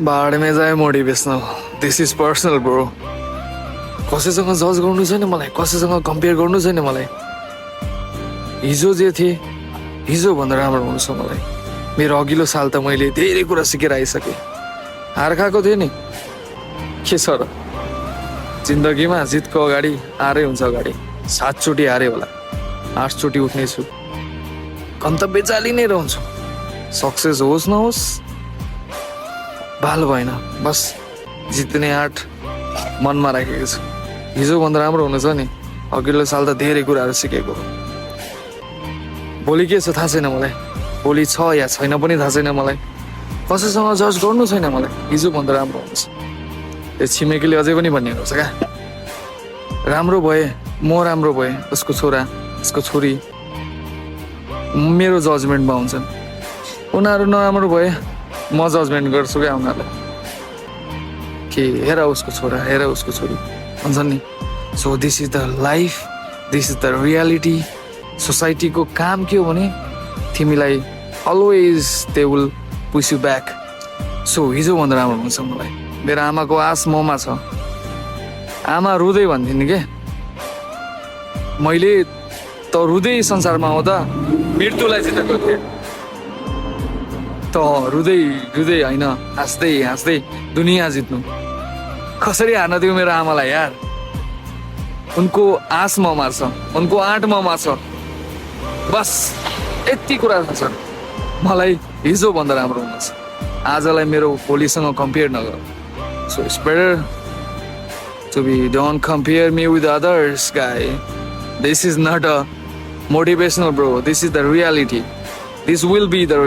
भाड में जाए motivational this is personal bro कसैसँग जज गर्नु छैन मलाई कसैसँग कम्पेयर गर्नु छैन मलाई हिजो जे थिए हिजो भन्दा राम्रो हुनु छ मलाई मेरो अघिल्लो साल त मैले धेरै कुरा सिकेर आइसकेँ हार खाएको थिएँ नि के छ र जिन्दगीमा जितको अगाडि हारै हुन्छ अगाडि 7 चोटि हारे होला 8 चोटि उठ्नेछु गन्तव्य चाली नै रहन्छु सक्सेस होस् नहोस् भाल भएन बस जित्ने आँट मनमा राखेको छु हिजो भन्दा राम्रो हुनु छ नि अघिल्लो साल त धेरै कुराहरू सिकेको भोलि के छ थाहा छैन मलाई भोलि छ या छैन पनि थाहा छैन मलाई कसैसँग जज गर्नु छैन मलाई हिजो भन्दा राम्रो हुन्छ त्यो छिमेकीले अझै पनि भनिएको छ क्या राम्रो भए म राम्रो भए उसको छोरा उसको छोरी मेरो जजमेन्टमा हुन्छन् उनीहरू नराम्रो भए म जजमेन्ट गर्छु क्या उनीहरूलाई कि हेर उसको छोरा हेर उसको छोरी भन्छन् नि so this is the life this is the reality सोसाइटीको काम के हो भने तिमीलाई always they will push you back so हिजो भन्दा राम्रो हुन्छ मलाई मेरो आमाको आश ममा छ आमा रुँदै भन्थिन् के मैले त रुँदै संसारमा आउँदा मृत्युलाई जितेको थिएँ त रुँदै रुँदै होइन हाँस्दै हाँस्दै दुनियाँ जित्नु कसरी हार्न दियो मेरो आमालाई यार उनको आश ममा छ उनको आँट ममा छ बस यति कुरा छ मलाई हिजो भन्दा राम्रो हुनेछ आजलाई मेरो भोलिसँग कम्पेयर नगर so it's better to be don't compare me with others guy this is not a motivational bro this is the reality this will be the